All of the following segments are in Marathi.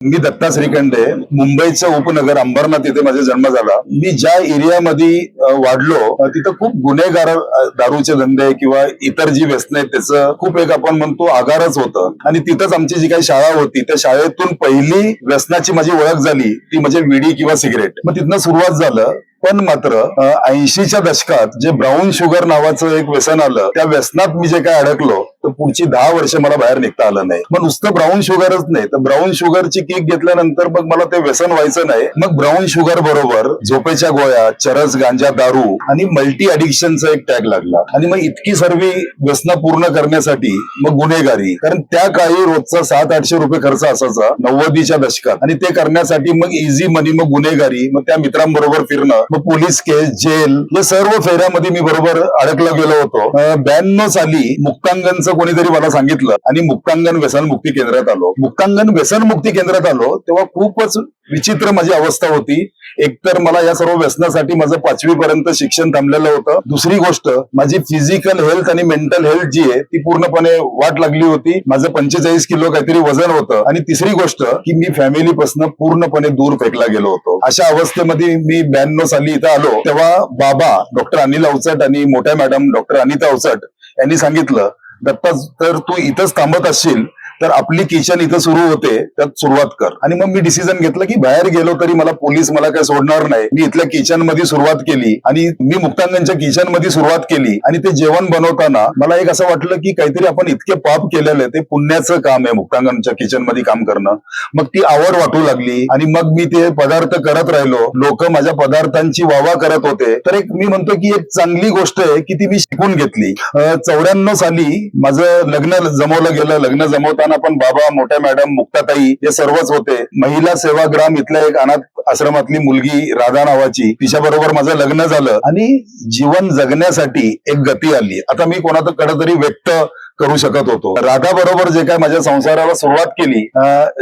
मी दत्ता श्रीखंडे, मुंबईचं उपनगर अंबरनाथ इथे माझा जन्म झाला. मी ज्या एरियामध्ये वाढलो तिथं खूप गुन्हेगार, दारूचे धंदे किंवा इतर जी व्यसनं आहेत त्याचं खूप एक आपण म्हणतो आगारच होतं. आणि तिथंच आमची जी काही शाळा होती त्या शाळेतून पहिली व्यसनाची माझी ओळख झाली ती म्हणजे विडी किंवा सिगरेट. मग तिथनं सुरुवात झालं. पण मात्र 80च्या दशकात जे ब्राऊन शुगर नावाचं एक व्यसन आलं, त्या व्यसनात मी जे काय अडकलो तर पुढची 10 वर्ष मला बाहेर निघता आलं नाही. मग नुसतं ब्राऊन शुगरच नाही तर ब्राऊन शुगरची किक घेतल्यानंतर मग मला ते व्यसन व्हायचं नाही. मग ब्राऊन शुगर बरोबर झोपेच्या गोळ्या, चरस, गांजा, दारू आणि मल्टी अडिक्शनचा एक टॅग लागला. आणि मग इतकी सर्व व्यसनं पूर्ण करण्यासाठी मग गुन्हेगारी, कारण त्या काळी रोजचा 700-800 रुपये खर्च असायचा 90च्या दशकात. आणि ते करण्यासाठी मग इझी मनी, मग गुन्हेगारी, मग त्या मित्रांबरोबर फिरणं, मग पोलीस केस, जेल, या सर्व फेऱ्यामध्ये मी बरोबर अडकला गेलो होतो. 92 साली मुक्तांगणचं कोणीतरी मला सांगितलं आणि मुक्तांगण व्यसन मुक्ती केंद्रात आलो. मुक्तांगण व्यसन मुक्ती केंद्रात आलो तेव्हा खूपच विचित्र माझी अवस्था होती. एकतर मला या सर्व व्यसनासाठी माझं 5वी पर्यंत शिक्षण थांबलेलं होतं. दुसरी गोष्ट, माझी फिजिकल हेल्थ आणि मेंटल हेल्थ जी आहे ती पूर्णपणे वाट लागली होती. माझं 45 किलो काहीतरी वजन होतं. आणि तिसरी गोष्ट की मी फॅमिलीपासून पूर्णपणे दूर फेकला गेलो होतो. अशा अवस्थेमध्ये मी 92 साली इथं आलो तेव्हा बाबा डॉक्टर अनिल अवचट आणि मोठ्या मॅडम डॉक्टर अनिता अवचट यांनी सांगितलं, दत्ता तर तू इथंच थांबत असशील तर आपली किचन इथं सुरू होते, त्यात सुरुवात कर. आणि मग मी डिसिजन घेतलं की बाहेर गेलो तरी मला पोलीस मला काय सोडणार नाही. मी इथल्या किचन मध्ये सुरुवात केली आणि मी मुक्तांगणच्या किचन मध्ये सुरुवात केली. आणि ते जेवण बनवताना मला एक असं वाटलं की काहीतरी आपण इतके पाप केलेलं आहे, ते पुण्याचं काम आहे मुक्तांगणच्या किचन मध्ये काम करणं. मग ती आवड वाटू लागली आणि मग मी ते पदार्थ करत राहिलो. लोक माझ्या पदार्थांची वावा करत होते. तर एक मी म्हणतो की एक चांगली गोष्ट आहे की ती मी शिकून घेतली. 94 साली माझं लग्न जमवलं गेलं. लग्न जमवताना पण बाबा, मोठ्या मॅडम, मुक्ताताई हे सर्वच होते. महिला सेवाग्राम इथल्या एक अनाथ आश्रमातली मुलगी राधा नावाची, तिच्या बरोबर माझं लग्न झालं आणि जीवन जगण्यासाठी एक गती आली. आता मी कोणाकडे तरी व्यक्त करू शकत होतो. राधा बरोबर जे काय माझ्या संसाराला सुरुवात केली,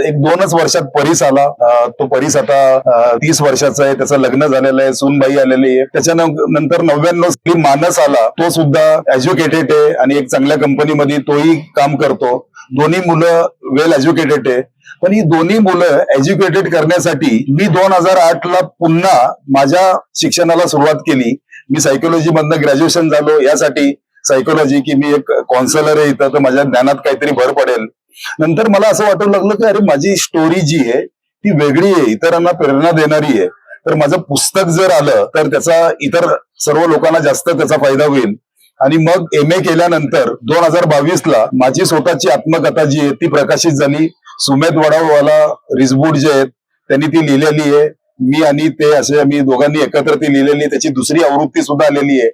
एक 2च वर्षात परीस आला. तो परीस आता 30 वर्षाचा आहे. त्याचं लग्न झालेलं आहे, सूनबाई आलेली आहे. त्याच्यानंतर 99 साली मानस आला. तो सुद्धा एज्युकेटेड आहे आणि एक चांगल्या कंपनीमध्ये तोही काम करतो. दोन्ही मुलं वेल एज्युकेटेड आहे. पण ही दोन्ही मुलं एज्युकेटेड करण्यासाठी मी 2008ला पुन्हा माझ्या शिक्षणाला सुरुवात केली. मी सायकोलॉजी मधनं ग्रॅज्युएशन झालो. यासाठी सायकोलॉजी की मी एक काउन्सिलर आहे इथं, तर माझ्या ज्ञानात काहीतरी भर पडेल. नंतर मला असं वाटू लागलं की अरे माझी स्टोरी जी आहे ती वेगळी आहे, इतरांना प्रेरणा देणारी आहे. तर माझं पुस्तक जर आलं तर त्याचा इतर सर्व लोकांना जास्त त्याचा फायदा होईल. आणि मग MA केल्यानंतर 2022ला माझी स्वतःची आत्मकथा जी आहे ती प्रकाशित झाली. सुमेध वडावाला रिसबूड जे आहेत त्यांनी ती लिहिलेली आहे. मी आणि ते असे आम्ही दोघांनी एकत्र ती लिहिलेली, त्याची दुसरी आवृत्ती सुद्धा आलेली आहे.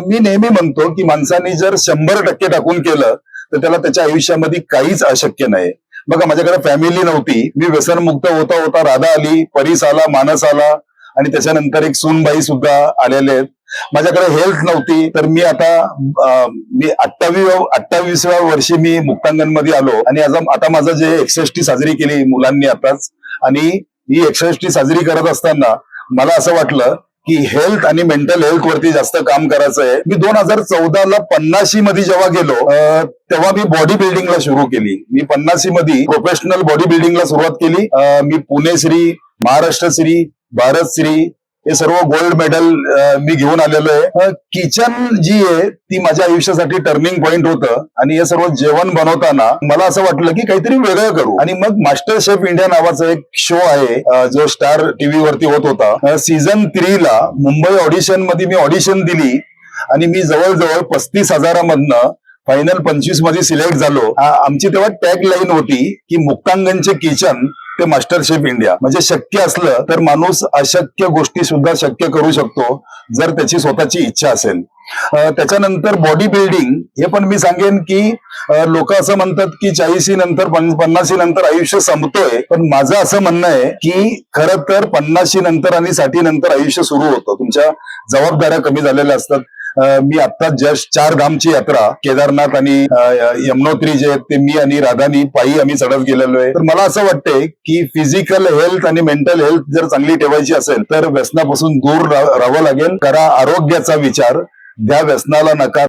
मी नेहमी म्हणतो की माणसाने जर 100% टाकून केलं तर त्याला त्याच्या आयुष्यामध्ये काहीच अशक्य नाही. बघा, माझ्याकडे फॅमिली नव्हती. मी व्यसनमुक्त होता होता राधा आली, परीस आला, मानस आला आणि त्याच्यानंतर एक सूनबाई सुद्धा आलेले आहेत. माझ्याकडे हेल्थ नव्हती. तर मी आता मी 28व्या वर्षी मी मुक्तांगणमध्ये आलो आणि आता माझं जे 61 साजरी केली मुलांनी आताच. आणि ही 61 साजरी करत असताना मला असं वाटलं की हेल्थ आणि मेंटल हेल्थ वरती जास्त काम करायचं आहे. मी 2014ला 50 मध्ये जेव्हा गेलो तेव्हा मी बॉडी बिल्डिंगला सुरू केली. मी 50 मध्ये प्रोफेशनल बॉडी बिल्डिंगला सुरुवात केली. मी पुणेश्री, महाराष्ट्रश्री, भारतश्री हे सर्व गोल्ड मेडल मी घेऊन आलेलो आहे. किचन जी आहे ती माझ्या आयुष्यासाठी टर्निंग पॉइंट होतं. आणि हे सर्व जेवण बनवताना मला असं वाटलं की काहीतरी वेगळं करू. आणि मग मास्टर शेफ इंडिया नावाचा एक शो आहे जो स्टार टीव्ही वरती होत होता. सीझन 3ला मुंबई ऑडिशन मध्ये मी ऑडिशन दिली आणि मी जवळजवळ 35,000मधनं फायनल 25 मध्ये सिलेक्ट झालो. आमची तेव्हा टॅग लाईन होती की मुक्तांगणचे किचन ते मास्टर शेफ इंडिया. म्हणजे शक्य असलं तर माणूस अशक्य गोष्टी सुद्धा शक्य करू शकतो जर त्याची स्वतःची इच्छा असेल. त्याच्यानंतर बॉडी बिल्डिंग हे पण मी सांगेन की लोक असं म्हणतात की 40 नंतर 50 नंतर आयुष्य संपतोय. पण माझं असं म्हणणं आहे की खरं तर 50 नंतर आणि 60 नंतर आयुष्य सुरू होतं. तुमच्या जबाबदाऱ्या कमी झालेल्या असतात. मी आता जस्ट 4 धामची यात्रा केदारनाथ आणि यमुनोत्री जे आहेत ते मी आणि राधानी पायी आम्ही चढत गेलेलो आहे. तर मला असं वाटतंय की फिजिकल हेल्थ आणि मेंटल हेल्थ जर चांगली ठेवायची असेल तर व्यसनापासून दूर राहावं लागेल. करा आरोग्याचा विचार, द्या व्यसनाला नकार.